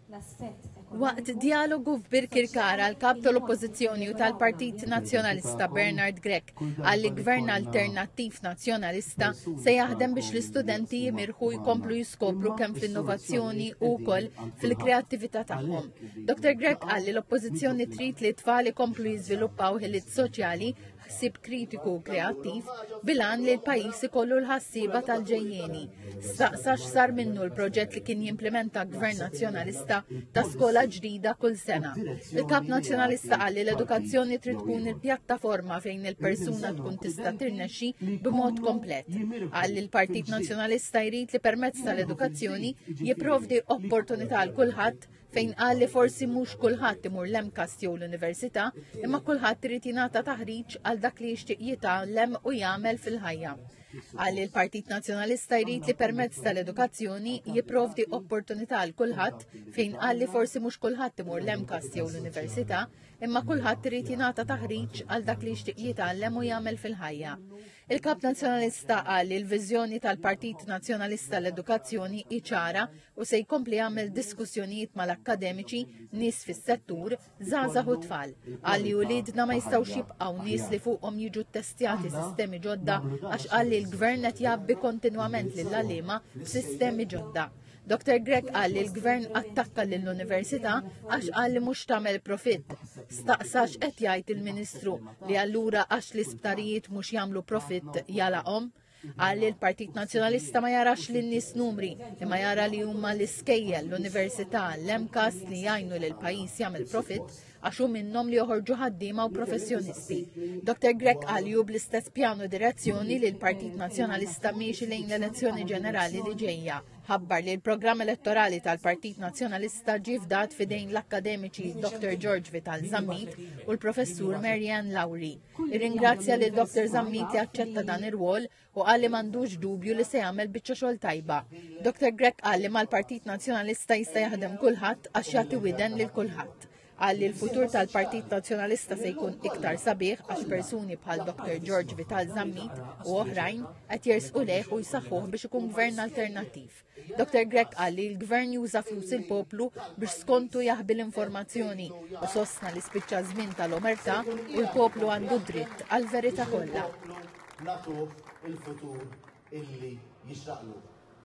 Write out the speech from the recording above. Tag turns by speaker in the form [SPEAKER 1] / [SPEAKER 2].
[SPEAKER 1] Waqt dialogu f'Birkirkara l-kap tal-Oppożizzjoni u tal-Partit Nazzjonalista Bernard Grech għalli Gvern Alternattiv Nazzjonalista se jaħdem biex l-istudenti jimirħu jkomplu jiskopru kemm fl-innovazzjoni u wkoll fil-kreattività tagħhom. Dr. Grech għalli l-Oppożizzjoni trid li t-tfal ikomplu jiżviluppaw ħiliet soċjali ħsieb kritiku u kreattiv bilan li l-pajjiż ikollu l-ħassiba tal-ġejjieni. Staqsax sar minnu l-proġett li kien jimplementa Gvern Nazzjonalista ta' skola ġdida kull sena. Il-Kap Nazzjonalista qal li l-edukazzjoni trid tkun il-pjattaforma fejn il-persuna tkun tista' tirnexxi b'mod komplet. Qal li l-Partit Nazzjonalista jrid li permezz tal-edukazzjoni jipprovdi opportunità għal kulħadd fejn qal li forsi mhux kulħadd imur l-MCAS jew l-università, imma kulħadd irid jingħata taħriġ għal dak li jixtieq jitgħallem u jagħmel fil-ħajja. Qal li l-Partit Nazzjonalista jrid li permezz tal-edukazzjoni jipprovdi opportunità għal kulħadd fejn qal li forsi mhux kulħadd imur l-MCAS jew l-università, imma kulħadd irid jingħata taħriġ għal dak li jixtieq jitgħallem u jagħmel fil-ħajja. Il-Kap Nazzjonalista qal li l-viżjoni tal-Partit Nazzjonalista l-edukazzjoni ċara u se jkompli jagħmel diskussjonijiet mal-akkademiċi, nies fis-settur, żgħażagħ u tfal. Qal li wliedna ma jistgħux jibqgħu nies li fuqhom jiġu ttestjati sistemi ġodda għax qal li l-Gvern qed jabbi kontinwament lill-għaliema b'sistemi ġodda. Dr. Grech qal li l-Gvern attakka lill-Università għax qal li mhux tagħmel profitt. Staqsax qed jgħid il-Ministru li allura għax l-isptarijiet mhux jagħmlu profitt jalaqhom. Qal li l-Partit Nazzjonalista ma jarax lin-nies numri, imma jara li huma l-iskejjel, l-Università, l-MCAS li jgħinu lil pajjiż jagħmel profitt għax hu minnhom li joħorġu ħaddiema u professjonisti. Dr. Grech qal li hu bl-istess pjanu direzzjoni li l-Partit Nazzjonalista miexi lejn l-elezzjoni ġenerali li ġejja. Ħabbar li l-programm elettorali tal-Partit Nazzjonalista ġie fdat fidejn l-akkademiċi Dr. George Vital Zammit u l-Professur Marianne Lawry. Irringrazzja lil Dr. Zammit li aċċetta dan ir-rwol u qal li m'għandux dubju li se jagħmel biċċa xogħol tajba. Dr. Grech qal li mal-Partit Nazzjonalista jista' jaħdem kulħadd għax jagħti widen lil kulħadd. Qal li l-futur tal-Partit Nazzjonalista se jkun iktar sabiħ għax persuni bħal Dr. George Vital Zammit u oħrajn qed jersqu lejh u jsaħħuh biex ikun gvern alternattiv. Dr. Grech qal li l-Gvern juża flus il-poplu biex skontu jaħbi l-informazzjoni u sostna li spiċċa żmien tal-omertà u l-poplu għandu dritt għall-verità kollha.
[SPEAKER 2] Nagħtuh il-futur illi jixraqlu.